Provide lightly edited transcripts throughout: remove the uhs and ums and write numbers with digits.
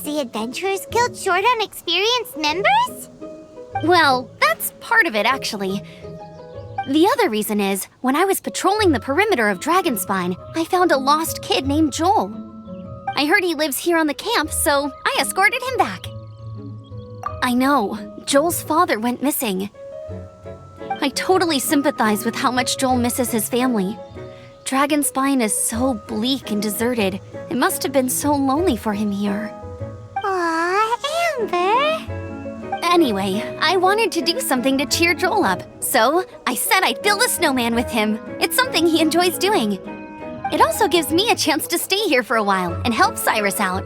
the Adventurers Guild short on experienced members? Well, that's part of it, actually. The other reason is, when I was patrolling the perimeter of Dragonspine, I found a lost kid named Joel. I heard he lives here on the camp, so I escorted him back. I know, Joel's father went missing. I totally sympathize with how much Joel misses his family. Dragonspine is so bleak and deserted. It must have been so lonely for him here. Aw, Amber. Anyway, I wanted to do something to cheer Joel up, so I said I'd build a snowman with him. It's something he enjoys doing. It also gives me a chance to stay here for a while and help Cyrus out.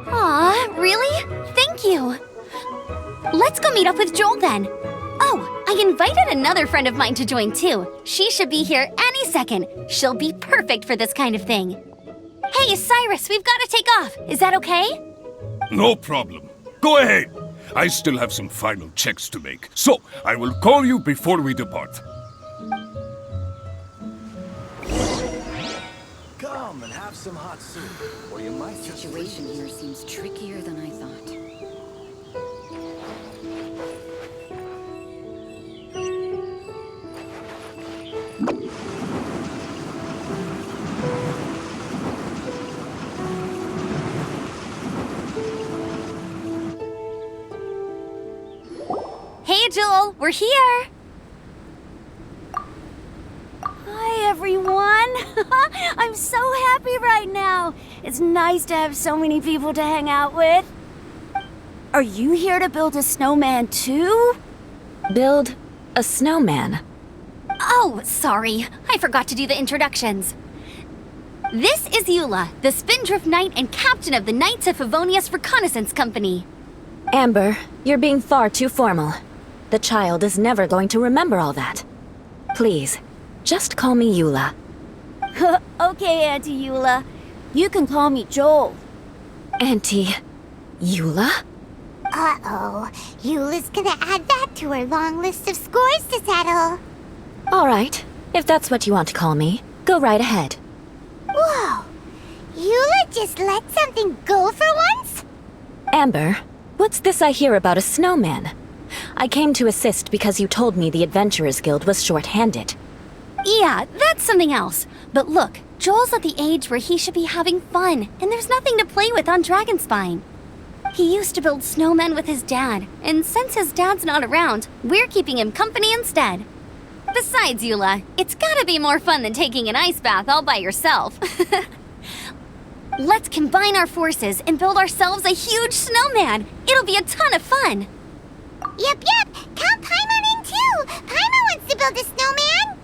Aw, really? Thank you. Let's go meet up with Joel then. Oh, I invited another friend of mine to join too. She should be here any second. She'll be perfect for this kind of thing. Hey, Cyrus, we've got to take off. Is that okay? No problem. Go ahead. I still have some final checks to make, so I will call you before we depart. Come and have some hot soup, or you might The situation here seems trickier than I thought. Hey, Joel, we're here. Hi, everyone. I'm so happy right now. It's nice to have so many people to hang out with. Are you here to build a snowman too? Build a snowman? Oh, sorry. I forgot to do the introductions. This is Eula, the Spindrift Knight and captain of the Knights of Favonius Reconnaissance Company. Amber, you're being far too formal. The child is never going to remember all that. Please, just call me Eula. Okay, Auntie Eula. You can call me Joel. Auntie Eula? Uh-oh. Eula's gonna add that to her long list of scores to settle. All right, if that's what you want to call me, go right ahead. Whoa. Eula just let something go for once? Amber, what's this I hear about a snowman? I came to assist because you told me the Adventurers Guild was short-handed. Yeah, that's something else. But look, Joel's at the age where he should be having fun, and there's nothing to play with on Dragonspine. He used to build snowmen with his dad, and since his dad's not around, we're keeping him company instead. Besides, Eula, it's gotta be more fun than taking an ice bath all by yourself. Let's combine our forces and build ourselves a huge snowman. It'll be a ton of fun. Yep. Count Paimon in too. Paimon wants to build a snowman.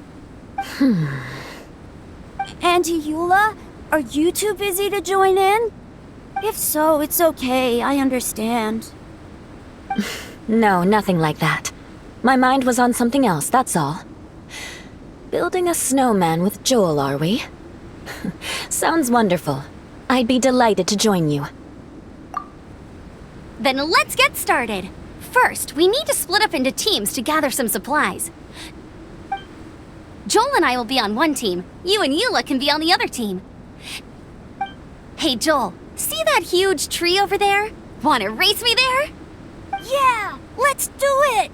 Auntie Eula, are you too busy to join in? If so, it's okay. I understand. No, nothing like that. My mind was on something else, that's all. Building a snowman with Joel, are we? Sounds wonderful. I'd be delighted to join you. Then let's get started. First, we need to split up into teams to gather some supplies. Joel and I will be on one team. You and Eula can be on the other team. Hey, Joel, see that huge tree over there? Wanna race me there? Yeah, let's do it!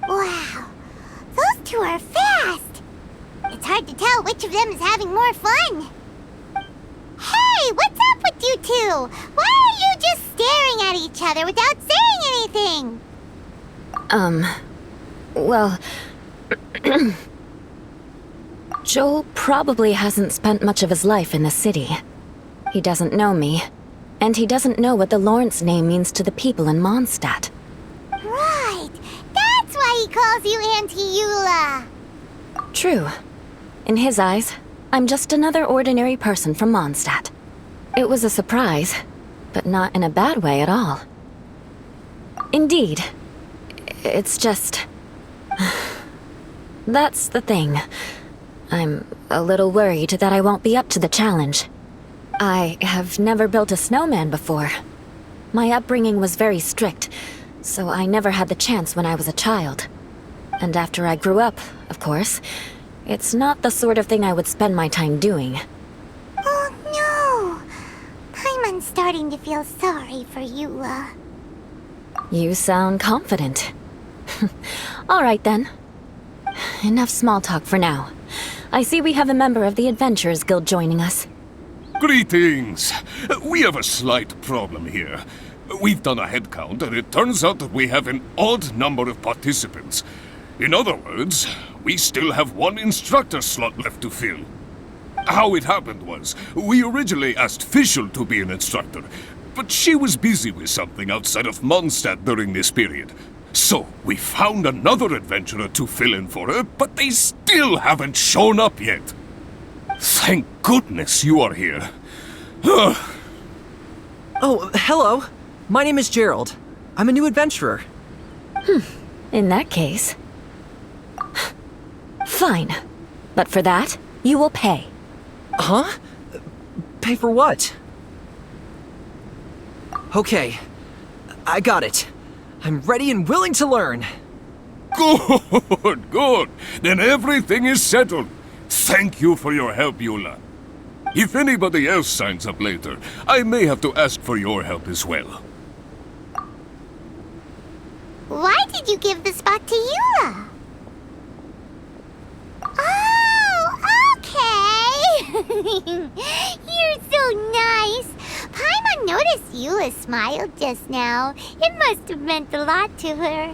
Wow. Those two are fast. It's hard to tell which of them is having more fun. Hey, what's up with you two? Why are you just staring at each other without saying anything? Well... Joel probably hasn't spent much of his life in the city. He doesn't know me, and he doesn't know what the Lawrence name means to the people in Mondstadt. Right. That's why he calls you Auntie Eula. True. In his eyes, I'm just another ordinary person from Mondstadt. It was a surprise, but not in a bad way at all. Indeed. It's just... That's the thing. I'm a little worried that I won't be up to the challenge. I have never built a snowman before. My upbringing was very strict, so I never had the chance when I was a child. And after I grew up, of course, it's not the sort of thing I would spend my time doing. Oh starting to feel sorry for Eula. You sound confident. All right then. Enough small talk for now. I see we have a member of the Adventurers Guild joining us. Greetings! We have a slight problem here. We've done a head count, and it turns out that we have an odd number of participants. In other words, we still have one instructor slot left to fill. How it happened was, we originally asked Fischl to be an instructor, but she was busy with something outside of Mondstadt during this period. So, we found another adventurer to fill in for her, but they still haven't shown up yet. Thank goodness you are here. Oh, hello. My name is Gerald. I'm a new adventurer. In that case... Fine. But for that, you will pay. Huh? Pay for what? Okay. I got it. I'm ready and willing to learn. Good, good. Then everything is settled. Thank you for your help, Eula. If anybody else signs up later, I may have to ask for your help as well. Why did you give the spot to Eula? Oh, okay. You're so nice. Paimon noticed Eula smiled just now. It must have meant a lot to her.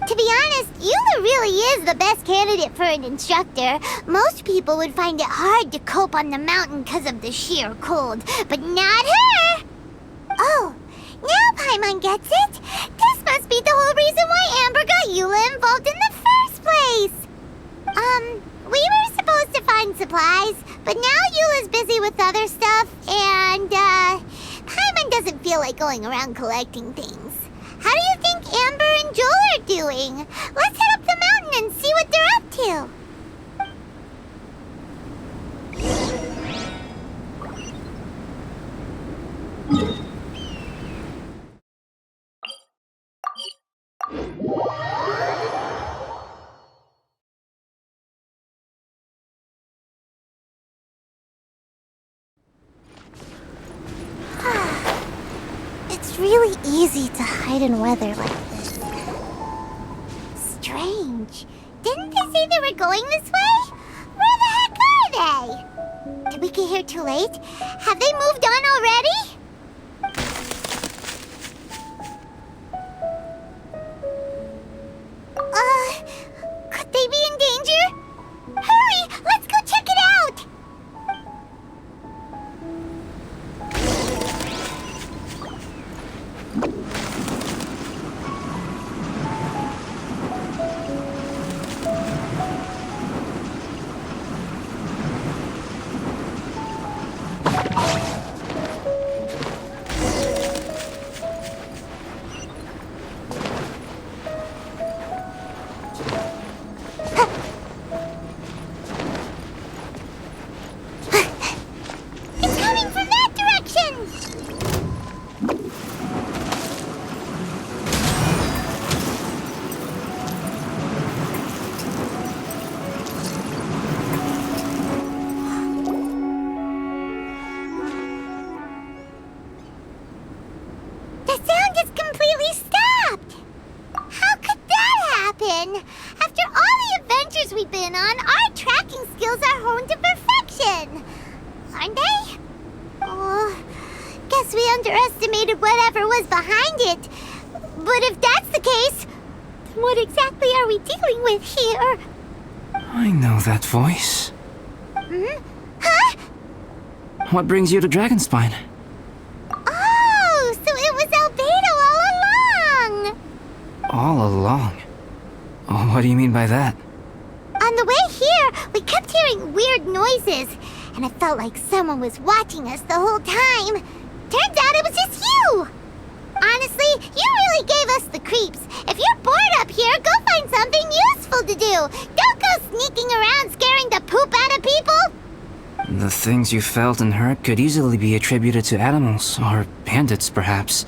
To be honest, Eula really is the best candidate for an instructor. Most people would find it hard to cope on the mountain because of the sheer cold, but not her! Oh, now Paimon gets it. This must be the whole reason why Amber got Eula involved in the first place. We were supposed to find supplies, but now Eula's busy with other stuff, and, Paimon doesn't feel like going around collecting things. How do you think Amber and Joel are doing? Let's head up the mountain and see what they're up to. It's really easy to hide in weather like this. Strange. Didn't they say they were going this way? Where the heck are they? Did we get here too late? Have they moved on already? Could they be in danger? Hurry! Let's go check it out! It's coming from that direction! The sound just completely stopped! How could that happen? After all the adventures we've been on, our tracking skills are honed to perfection! Aren't they? Oh, guess we underestimated whatever was behind it. But if that's the case, then what exactly are we dealing with here? I know that voice. Huh? What brings you to Dragonspine? Oh, so it was Albedo all along! All along? Oh, what do you mean by that? On the way here, we kept hearing weird noises, and it felt like someone was watching us the whole time. Turns out it was just you! Honestly, you really gave us the creeps. If you're bored up here, go find something useful to do. Don't go sneaking around scaring the poop out of people. The things you felt and heard could easily be attributed to animals, or bandits, perhaps.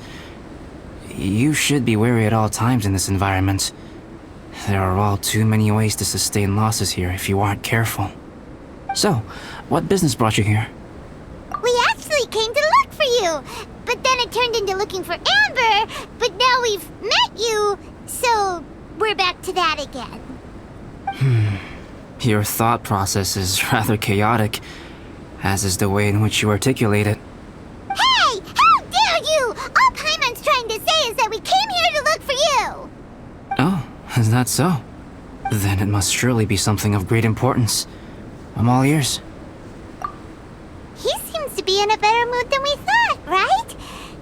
You should be wary at all times in this environment. There are all too many ways to sustain losses here if you aren't careful. So, what business brought you here? We actually came to look for you, but but then it turned into looking for Amber, but now we've met you, so we're back to that again. Your thought process is rather chaotic, as is the way in which you articulate it. Hey! How dare you! All Paimon's trying to say is that we came here to look for you! Oh, is that so? Then it must surely be something of great importance. I'm all ears. He seems to be in a better mood than we thought, right?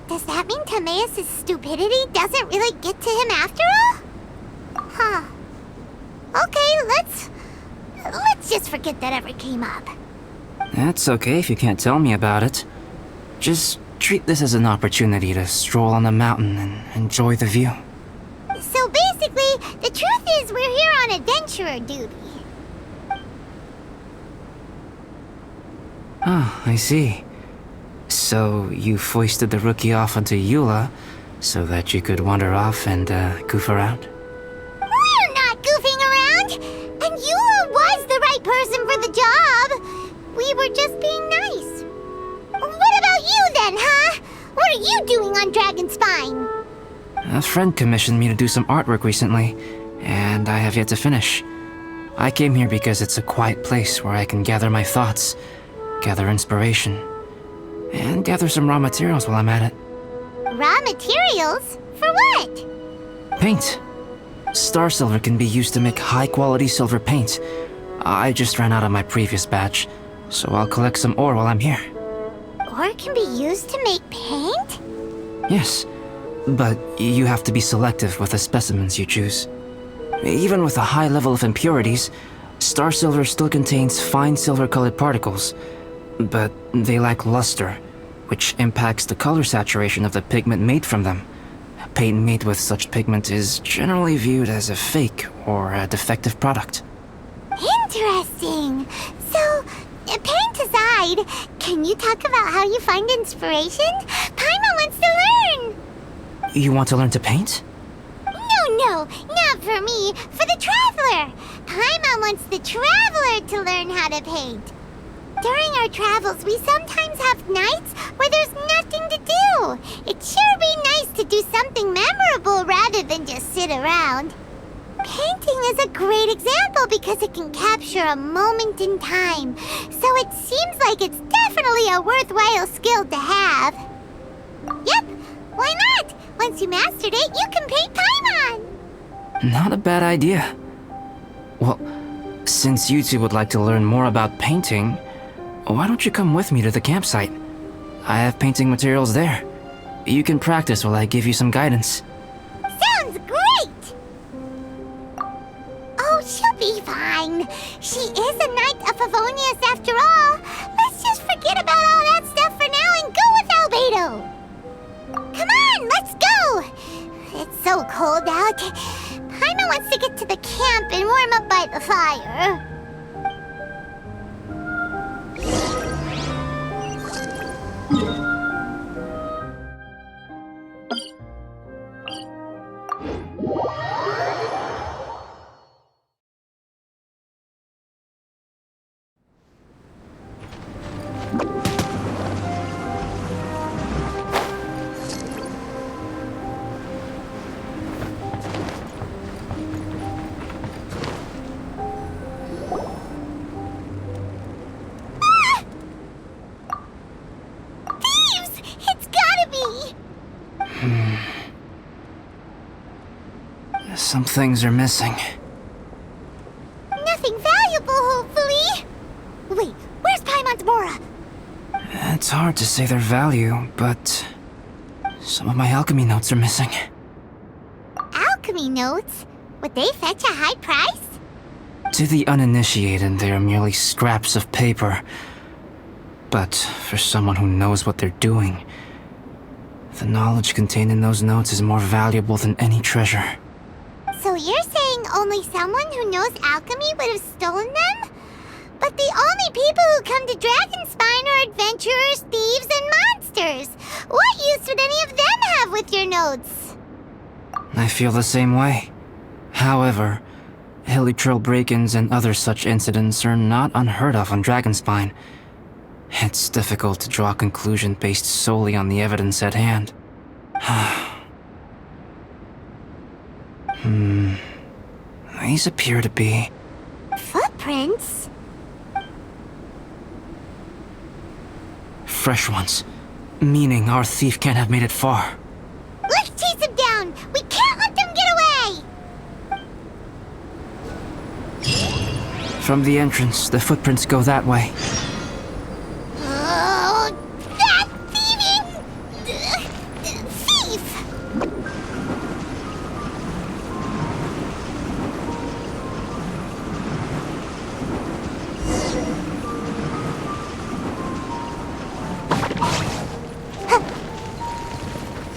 Does that mean Timaeus' stupidity doesn't really get to him after all? Huh. Okay, let's just forget that ever came up. That's okay if you can't tell me about it. Just treat this as an opportunity to stroll on the mountain and enjoy the view. So basically, the truth is we're here on adventurer duty. Oh, I see. So you foisted the rookie off onto Eula so that you could wander off and goof around? We're not goofing around! And Eula was the right person for the job! We were just being nice. What about you then, huh? What are you doing on Dragonspine? A friend commissioned me to do some artwork recently, and I have yet to finish. I came here because it's a quiet place where I can gather my thoughts, gather inspiration, and gather some raw materials while I'm at it. Raw materials? For what? Paint. Star silver can be used to make high-quality silver paint. I just ran out of my previous batch, so I'll collect some ore while I'm here. Ore can be used to make paint? Yes, but you have to be selective with the specimens you choose. Even with a high level of impurities, star silver still contains fine silver-colored particles, but they lack luster, which impacts the color saturation of the pigment made from them. Paint made with such pigment is generally viewed as a fake or a defective product. Interesting. So, paint aside, can you talk about how you find inspiration? Paimon wants to learn. You want to learn to paint? No, not for me. For the traveler. Paimon wants the traveler to learn how to paint. During our travels, we sometimes have nights where there's nothing to do. It'd sure be nice to do something memorable rather than just sit around. Painting is a great example because it can capture a moment in time, so it seems like it's definitely a worthwhile skill to have. Yep, why not? Once you mastered it, you can paint Paimon! Not a bad idea. Well, since you two would like to learn more about painting, why don't you come with me to the campsite? I have painting materials there. You can practice while I give you some guidance. Sounds great! Oh, she'll be fine. She is a Knight of Favonius after all. Let's just forget about all that stuff for now and go with Albedo. Come on, let's go! It's so cold out. Paimon wants to get to the camp and warm up by the fire. Some things are missing. Nothing valuable, hopefully. Wait, where's Paimon's Mora? It's hard to say their value, but some of my alchemy notes are missing. Alchemy notes? Would they fetch a high price? To the uninitiated, they are merely scraps of paper. But for someone who knows what they're doing, the knowledge contained in those notes is more valuable than any treasure. So you're saying only someone who knows alchemy would have stolen them? But the only people who come to Dragonspine are adventurers, thieves, and monsters. What use would any of them have with your notes? I feel the same way. However, hilly trail break-ins and other such incidents are not unheard of on Dragonspine. It's difficult to draw a conclusion based solely on the evidence at hand. These appear to be... Footprints? fresh ones. Meaning our thief can't have made it far. Let's chase him down! We can't let them get away! From the entrance, the footprints go that way. Oh, that thieving... thief!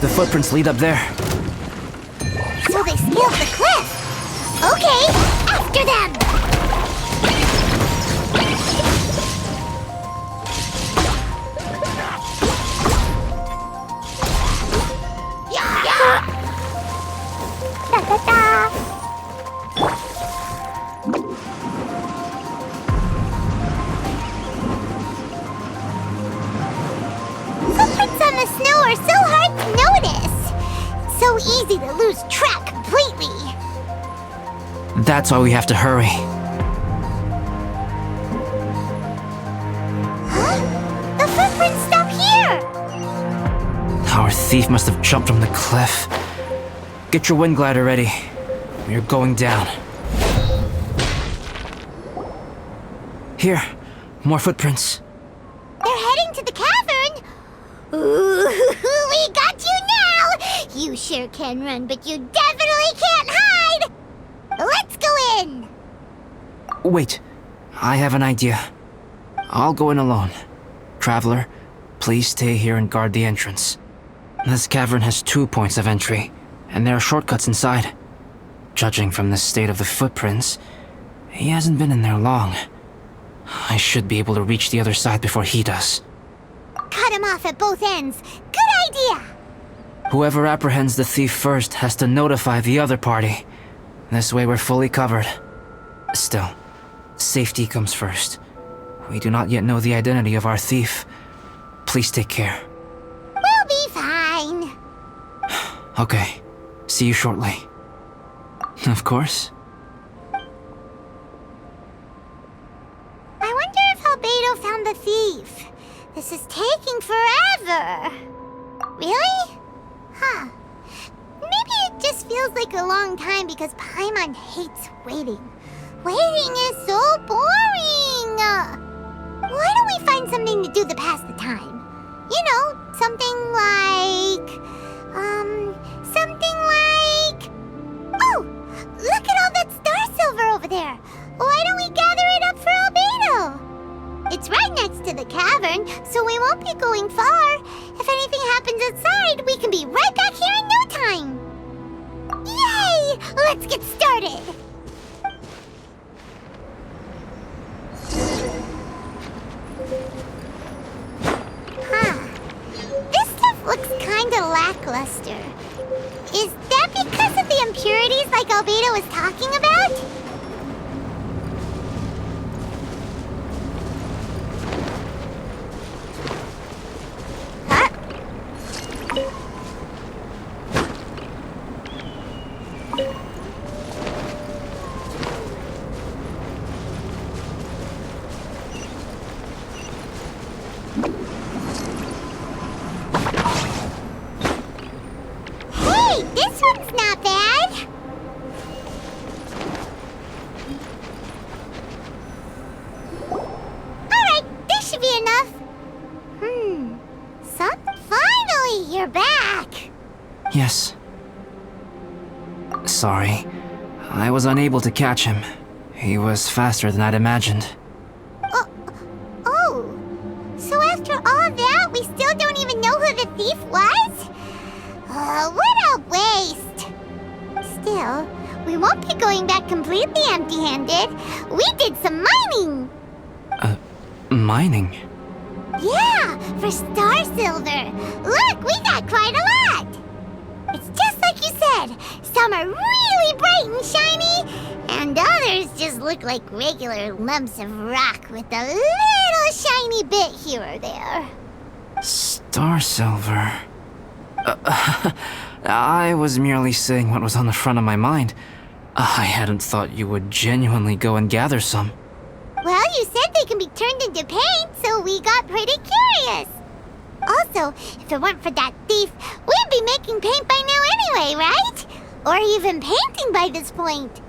The footprints lead up there. So they scaled the cliff. Okay, after them! Footprints on the snow are so hard to notice. It's so easy to lose track completely. That's why we have to hurry. Huh? The footprints stop here! Our thief must have jumped from the cliff. Get your wind glider ready. We're going down. Here, more footprints. They're heading to the cavern. Ooh, we got you now! You sure can run, but you definitely can't hide! Let's go in! Wait, I have an idea. I'll go in alone. Traveler, please stay here and guard the entrance. This cavern has 2 points of entry, and there are shortcuts inside. Judging from the state of the footprints, he hasn't been in there long. I should be able to reach the other side before he does. Cut him off at both ends. Good idea! Whoever apprehends the thief first has to notify the other party. This way we're fully covered. Still, safety comes first. We do not yet know the identity of our thief. Please take care. We'll be fine. Okay, see you shortly. Of course. I wonder if Albedo found the thief. This is taking forever. Really? Huh. Maybe it just feels like a long time because Paimon hates waiting. Waiting is so boring. Why don't we find something to do to pass the time? You know, something like... Oh! Look at all that star silver over there! Why don't we gather it up for Albedo? It's right next to the cavern, so we won't be going far. If anything happens outside, we can be right back here in no time. Yay! Let's get started! Huh. This stuff looks kinda lackluster. Is that because of the impurities like Albedo was talking about? Huh? Hey, this one's not bad. Alright, this should be enough. Finally, you're back. Yes. Sorry. I was unable to catch him. He was faster than I'd imagined. Oh, so after all that, we still don't even know who the thief was? What a waste. Still, we won't be going back completely empty-handed. We did some mining. Mining? Yeah, for star silver. Look, we got quite a lot. It's just like you said. Some are really bright and shiny, and others just look like regular lumps of rock with a little a shiny bit here or there. Star Silver. I was merely saying what was on the front of my mind. I hadn't thought you would genuinely go and gather some. Well, you said they can be turned into paint, so we got pretty curious. Also, if it weren't for that thief, we'd be making paint by now anyway, right? Or even painting by this point.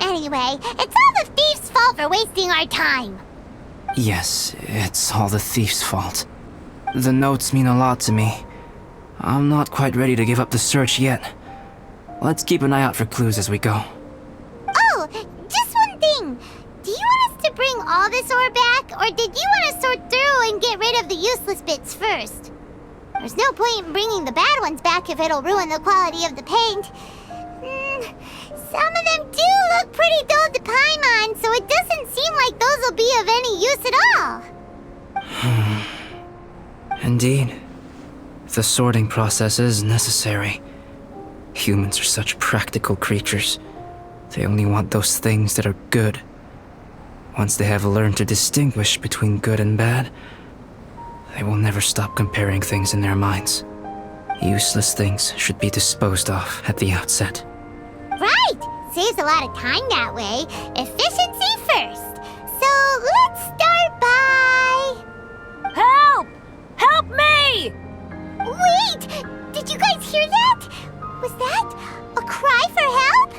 Anyway, it's all the thief's fault for wasting our time. Yes, it's all the thief's fault. The notes mean a lot to me. I'm not quite ready to give up the search yet. Let's keep an eye out for clues as we go. Oh, just one thing. Do you want us to bring all this ore back, or did you want to sort through and get rid of the useless bits first? There's no point in bringing the bad ones back if it'll ruin the quality of the paint. Some of them do look pretty dull to Paimon, so it doesn't seem like those will be of any use at all. Indeed. The sorting process is necessary. Humans are such practical creatures. They only want those things that are good. Once they have learned to distinguish between good and bad, they will never stop comparing things in their minds. Useless things should be disposed of at the outset. Right! Saves a lot of time that way. Efficiency first. So let's start by... Help! Help me! Wait! Did you guys hear that? Was that a cry for help?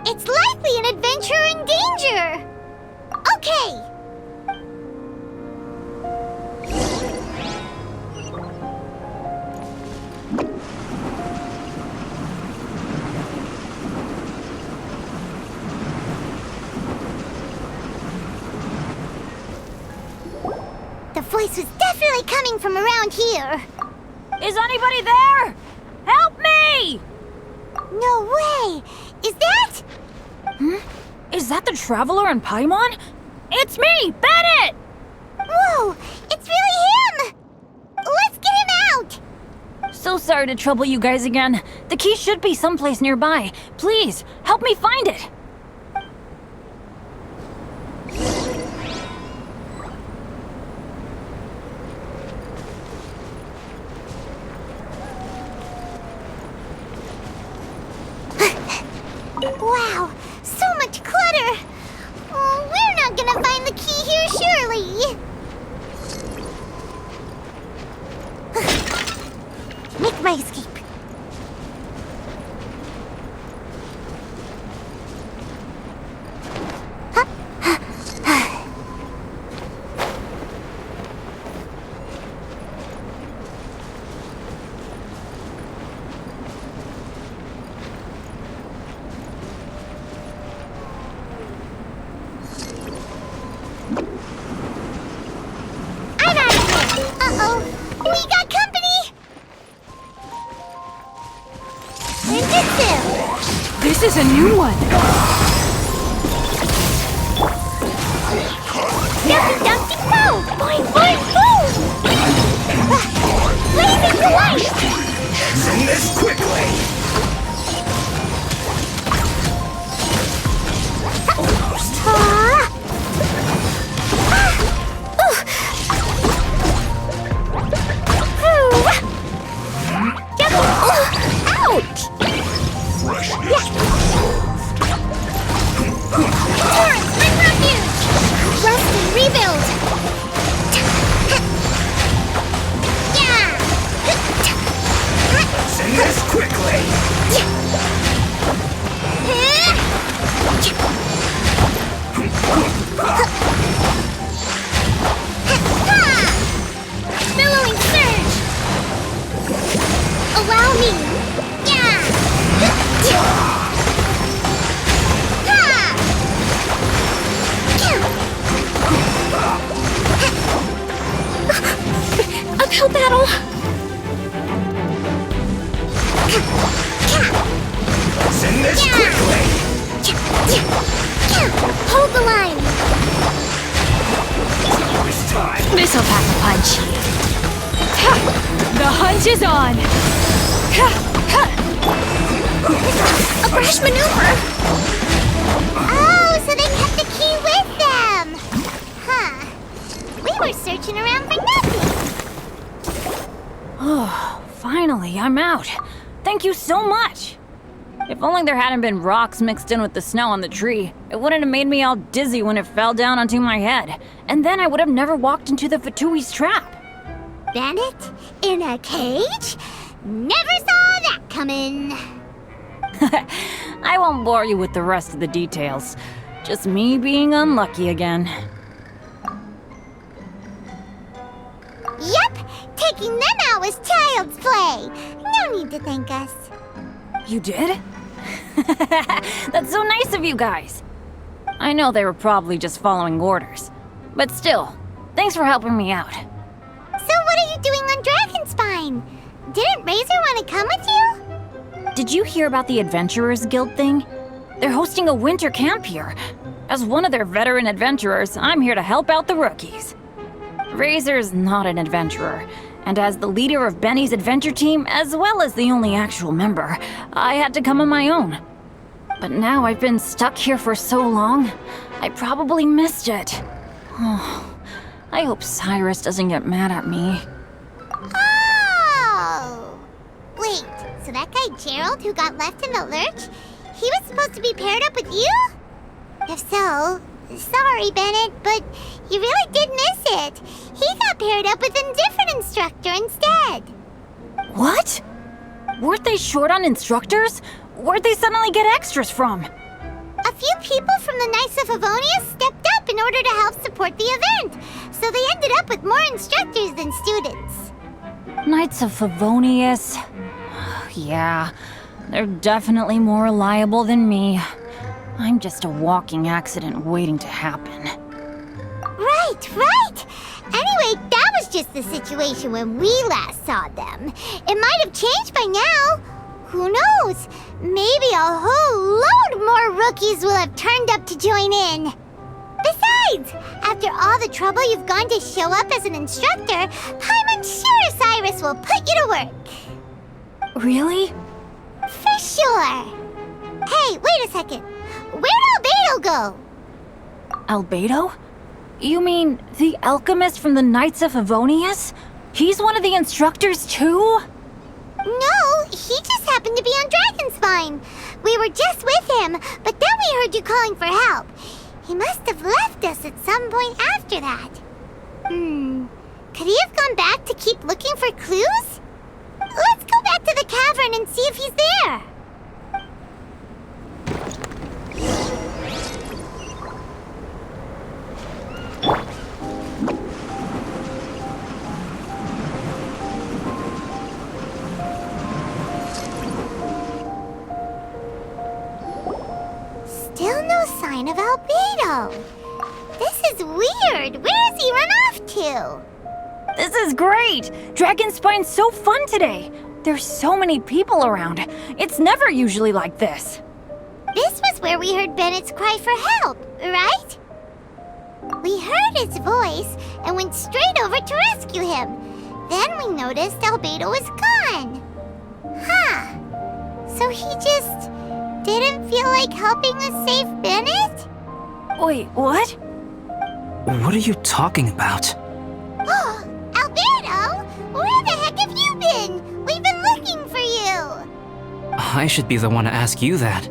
It's likely an adventurer in danger. Okay. The voice was definitely coming from around here. Is anybody there? Help me! No way! Is that... Is that the Traveler in Paimon? It's me, Bennett! Whoa! It's really him! Let's get him out! So sorry to trouble you guys again. The key should be someplace nearby. Please, help me find it. Wow, so much clutter! Oh, we're not gonna find the key here, surely! Make my escape. Uh-oh, we got company! Invictive! This is a new one. Dumpty dumpty boom! Boing boing boom! Blazing the light! Send this quickly! Ouch! Torrents, my refuge! Rest and rebuild! Yeah! Send this quickly! Billowing surge! Allow me! Yeah! Uphill battle! Send this quickly! Hold the line! This time! This'll pack a punch. The hunch is on. A brash maneuver! Oh, so they kept the key with them! Huh. searching around for nothing. Oh, finally, I'm out. Thank you so much. If only there hadn't been rocks mixed in with the snow on the tree, it wouldn't have made me all dizzy when it fell down onto my head. And then I would have never walked into the Fatui's trap. Bennett? In a cage? Never saw that coming. I won't bore you with the rest of the details. Just me being unlucky again. Yep, taking them out was child's play. No need to thank us. You did? That's so nice of you guys. I know they were probably just following orders. But still, thanks for helping me out. So what are you doing on Dragonspine? Didn't Razor want to come with you? Did you hear about the Adventurers Guild thing? They're hosting a winter camp here. As one of their veteran adventurers, I'm here to help out the rookies. Razor's not an adventurer, and as the leader of Benny's adventure team, as well as the only actual member, I had to come on my own. But now I've been stuck here for so long, I probably missed it. Oh, I hope Cyrus doesn't get mad at me. Oh! Wait, so that guy Gerald who got left in the lurch, he was supposed to be paired up with you? If so, sorry, Bennett, but you really did miss it. He got paired up with a different instructor instead. What? Weren't they short on instructors? Where'd they suddenly get extras from? A few people from the Knights of Favonius stepped up in order to help support the event, so they ended up with more instructors than students. Knights of Favonius. Yeah, they're definitely more reliable than me. I'm just a walking accident waiting to happen. Right. Anyway, that was just the situation when we last saw them. It might have changed by now. Who knows? Maybe a whole load more rookies will have turned up to join in. Besides, after all the trouble you've gone to show up as an instructor, I'm sure Cyrus will put you to work. Really? For sure. Hey, wait a second. Where'd Albedo go? Albedo? You mean the alchemist from the Knights of Favonius? He's one of the instructors too? No, he just happened to be on Dragonspine. We were just with him, but then we heard you calling for help. He must have left us at some point after that. Could he have gone back to keep looking for clues? Let's go back to the cavern and see if he's there. Still no sign of Albedo. This is weird. Where has he run off to? This is great! Dragonspine's so fun today! There's so many people around. It's never usually like this. This was where we heard Bennett's cry for help, right? We heard his voice and went straight over to rescue him. Then we noticed Albedo was gone. Huh. So he just didn't feel like helping us save Bennett? Wait, what? What are you talking about? Oh, Albedo! Where the heck have you been? We've been looking for you! I should be the one to ask you that.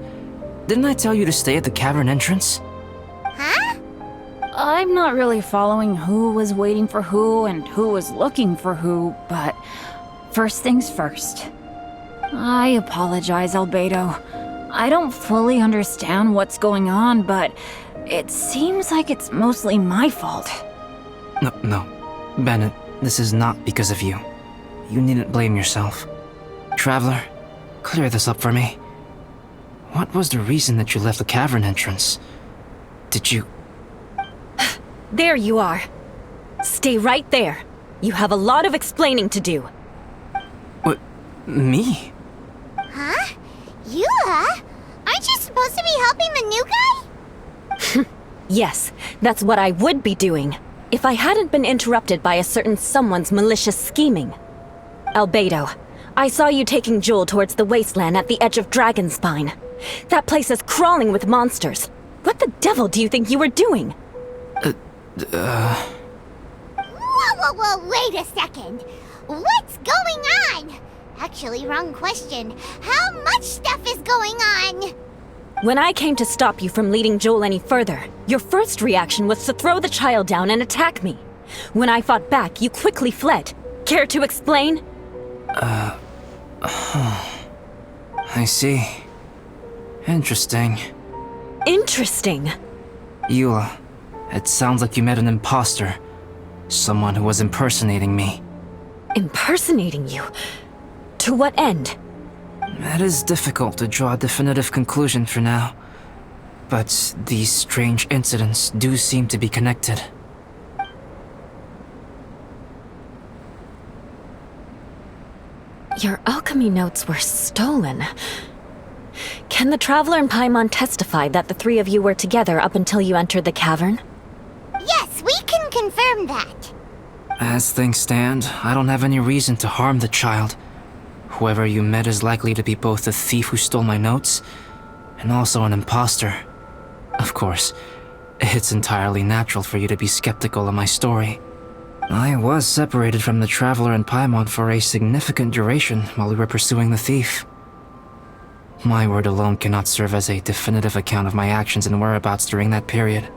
Didn't I tell you to stay at the cavern entrance? Huh? I'm not really following who was waiting for who and who was looking for who, but first things first. I apologize, Albedo. I don't fully understand what's going on, but it seems like it's mostly my fault. No. Bennett, this is not because of you. You needn't blame yourself. Traveler, clear this up for me. What was the reason that you left the cavern entrance? Did you... There you are. Stay right there. You have a lot of explaining to do. What? Me? Huh? You, huh? Aren't you supposed to be helping the new guy? Yes, that's what I would be doing, if I hadn't been interrupted by a certain someone's malicious scheming. Albedo, I saw you taking Joel towards the wasteland at the edge of Dragonspine. That place is crawling with monsters. What the devil do you think you were doing? What whoa, wait a second. What's going on? Actually, wrong question. How much stuff is going on? When I came to stop you from leading Joel any further, your first reaction was to throw the child down and attack me. When I fought back, you quickly fled. Care to explain? I see. Interesting. Interesting. Eula, it sounds like you met an imposter. Someone who was impersonating me. Impersonating you? To what end? It is difficult to draw a definitive conclusion for now. But these strange incidents do seem to be connected. Your alchemy notes were stolen. Can the Traveler and Paimon testify that the three of you were together up until you entered the cavern? Yes, we can confirm that. As things stand, I don't have any reason to harm the child. Whoever you met is likely to be both the thief who stole my notes and also an imposter. Of course, it's entirely natural for you to be skeptical of my story. I was separated from the Traveler and Paimon for a significant duration while we were pursuing the thief. My word alone cannot serve as a definitive account of my actions and whereabouts during that period.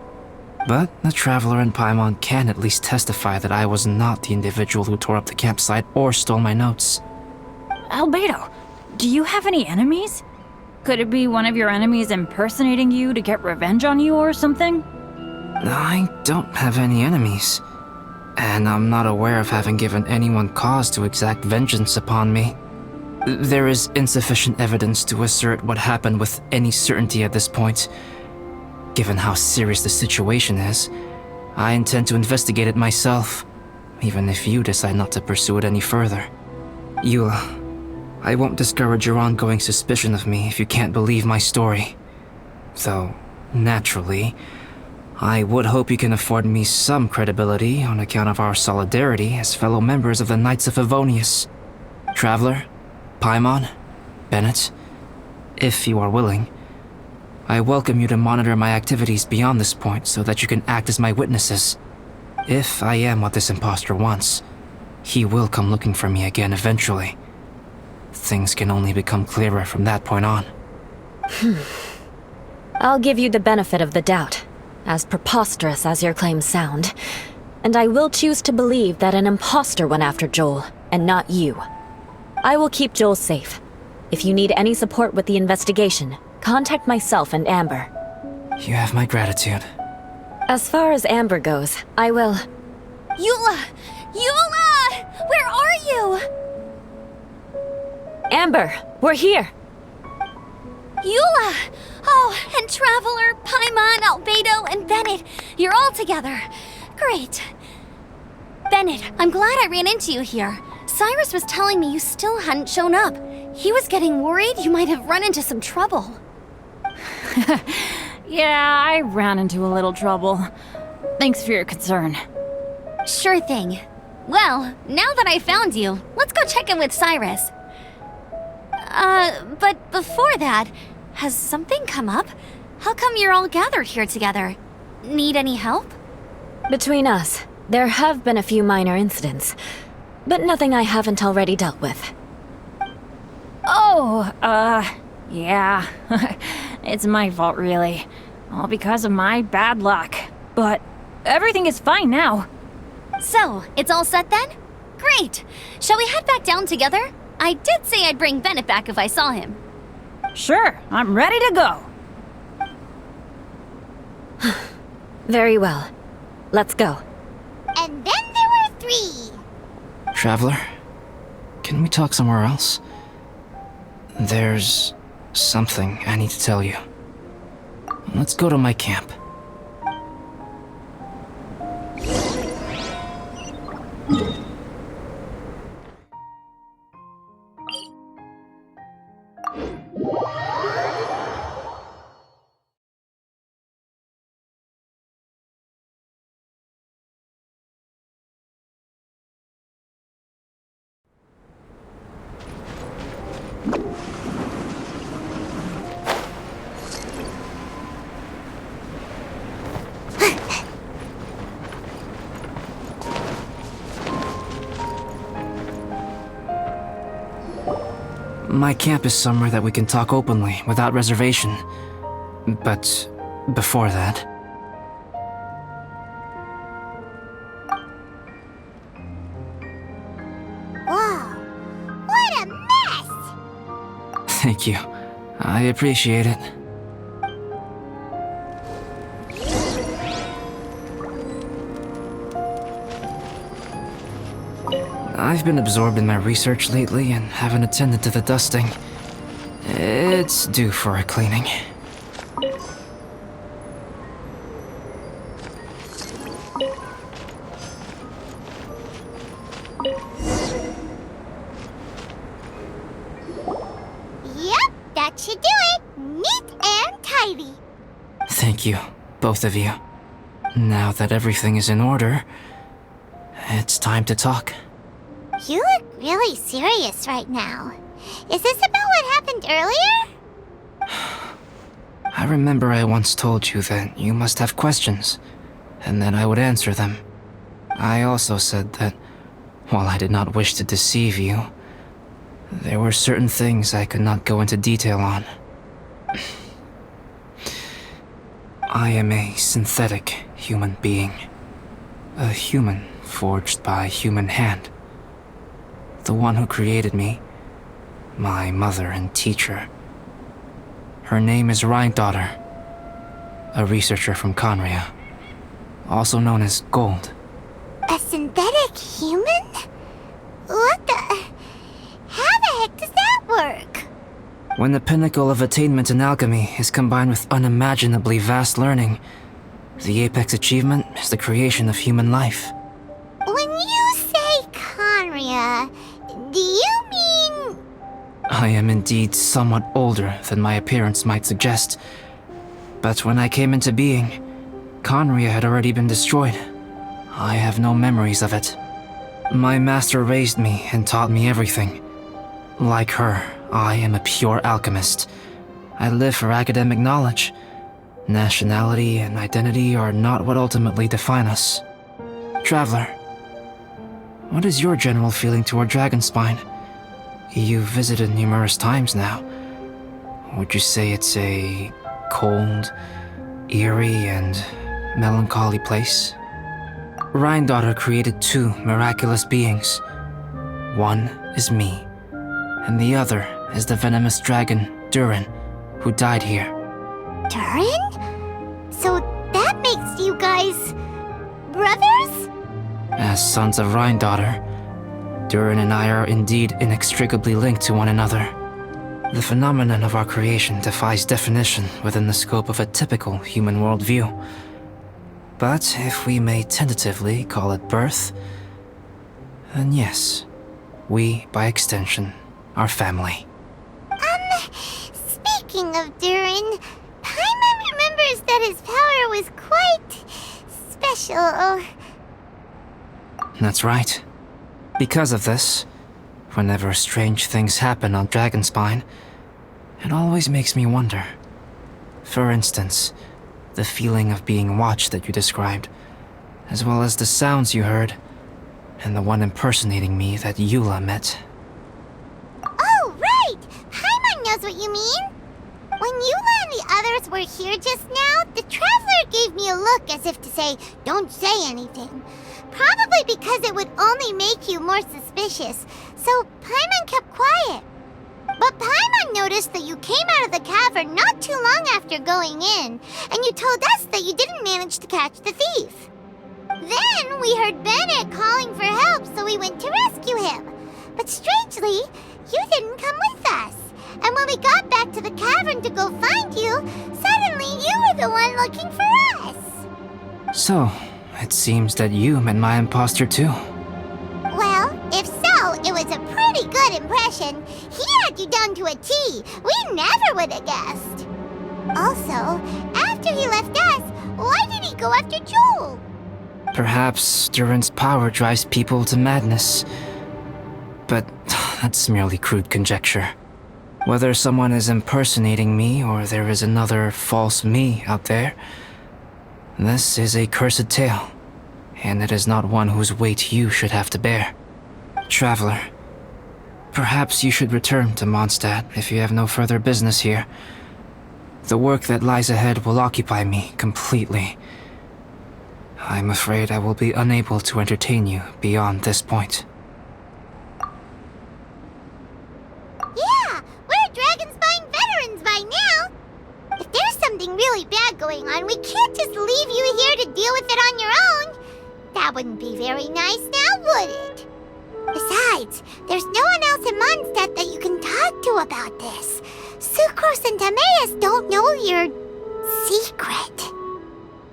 But the Traveler and Paimon can at least testify that I was not the individual who tore up the campsite or stole my notes. Albedo, do you have any enemies? Could it be one of your enemies impersonating you to get revenge on you or something? I don't have any enemies. And I'm not aware of having given anyone cause to exact vengeance upon me. There is insufficient evidence to assert what happened with any certainty at this point. Given how serious the situation is, I intend to investigate it myself, even if you decide not to pursue it any further. Eula, I won't discourage your ongoing suspicion of me if you can't believe my story. Though, naturally, I would hope you can afford me some credibility on account of our solidarity as fellow members of the Knights of Favonius. Traveler, Paimon, Bennett, if you are willing, I welcome you to monitor my activities beyond this point so that you can act as my witnesses. If I am what this imposter wants, he will come looking for me again eventually. Things can only become clearer from that point on. I'll give you the benefit of the doubt, as preposterous as your claims sound. And I will choose to believe that an imposter went after Joel, and not you. I will keep Joel safe. If you need any support with the investigation, contact myself and Amber. You have my gratitude. As far as Amber goes, I will... Eula! Eula! Where are you? Amber, we're here! Eula! Oh, and Traveler, Paimon, Albedo, and Bennett. You're all together. Great. Bennett, I'm glad I ran into you here. Cyrus was telling me you still hadn't shown up. He was getting worried you might have run into some trouble. Yeah, I ran into a little trouble. Thanks for your concern. Sure thing. Well, now that I found you, let's go check in with Cyrus. But before that, has something come up? How come you're all gathered here together? Need any help? Between us, there have been a few minor incidents, but nothing I haven't already dealt with. Oh, yeah. It's my fault, really. All because of my bad luck. But everything is fine now. So, it's all set then? Great! Shall we head back down together? I did say I'd bring Bennett back if I saw him. Sure, I'm ready to go. Very well. Let's go. And then there were 3. Traveler, can we talk somewhere else? There's something I need to tell you. Let's go to my camp. My camp is somewhere that we can talk openly, without reservation. But before that... Whoa, what a mess! Thank you. I appreciate it. I've been absorbed in my research lately and haven't attended to the dusting. It's due for a cleaning. Yep, that should do it. Neat and tidy. Thank you, both of you. Now that everything is in order, it's time to talk. You look really serious right now. Is this about what happened earlier? I remember I once told you that you must have questions, and that I would answer them. I also said that, while I did not wish to deceive you, there were certain things I could not go into detail on. I am a synthetic human being. A human forged by human hand. The one who created me, my mother and teacher. Her name is Rhine-daughter, a researcher from Conria, also known as Gold. A synthetic human? What the... How the heck does that work? When the pinnacle of attainment in alchemy is combined with unimaginably vast learning, the apex achievement is the creation of human life. When you say Conria, do you mean... I am indeed somewhat older than my appearance might suggest. But when I came into being, Conria had already been destroyed. I have no memories of it. My master raised me and taught me everything. Like her, I am a pure alchemist. I live for academic knowledge. Nationality and identity are not what ultimately define us. Traveler, what is your general feeling toward Dragonspine? You've visited numerous times now. Would you say it's a cold, eerie, and melancholy place? Rhine-daughter created two miraculous beings. One is me, and the other is the venomous dragon, Durin, who died here. Durin? So that makes you guys... brothers? As sons of Rhine-daughter, Durin and I are indeed inextricably linked to one another. The phenomenon of our creation defies definition within the scope of a typical human worldview. But if we may tentatively call it birth, then yes, we, by extension, are family. Speaking of Durin, Paimon remembers that his power was quite... special. That's right. Because of this, whenever strange things happen on Dragonspine, it always makes me wonder. For instance, the feeling of being watched that you described, as well as the sounds you heard, and the one impersonating me that Eula met. Oh, right! Paimon knows what you mean! When Eula and the others were here just now, the Traveler gave me a look as if to say, don't say anything. Probably because it would only make you more suspicious, so Paimon kept quiet. But Paimon noticed that you came out of the cavern not too long after going in, and you told us that you didn't manage to catch the thief. Then we heard Bennett calling for help, so we went to rescue him. But strangely, you didn't come with us. And when we got back to the cavern to go find you, suddenly you were the one looking for us. So, it seems that you met my imposter too. Well, if so, it was a pretty good impression. He had you down to a T. We never would have guessed. Also, after he left us, why did he go after Joel? Perhaps Durin's power drives people to madness. But that's merely crude conjecture. Whether someone is impersonating me or there is another false me out there, this is a cursed tale, and it is not one whose weight you should have to bear. Traveler, Perhaps you should return to Mondstadt if you have no further business here. The work that lies ahead will occupy me completely. I'm afraid I will be unable to entertain you beyond this point. Yeah, we're Dragonspine veterans by now. If there's something really bad going on, we can't just leave you here to deal with it on your own. That wouldn't be very nice now, would it? Besides, there's no one else in Mondstadt that you can talk to about this. Sucrose and Timaeus don't know your secret.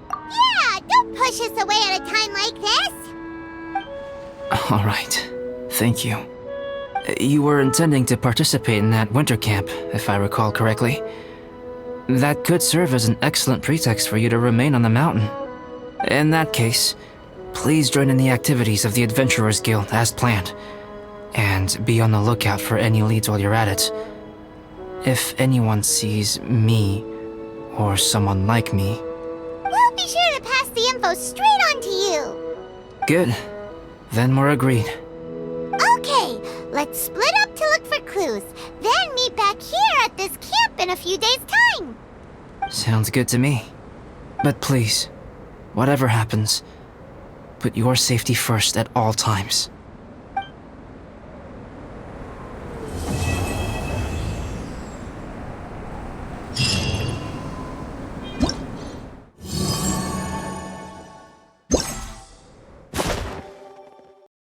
Yeah, don't push us away at a time like this. Alright, thank you. You were intending to participate in that winter camp, if I recall correctly. That could serve as an excellent pretext for you to remain on the mountain. In that case, please join in the activities of the Adventurers Guild as planned, and be on the lookout for any leads while you're at it. If anyone sees me, or someone like me... We'll be sure to pass the info straight on to you. Good. Then we're agreed. Okay, let's split up to look for clues, then meet back here at this camp in a few days' time. Sounds good to me. But please, whatever happens, put your safety first at all times.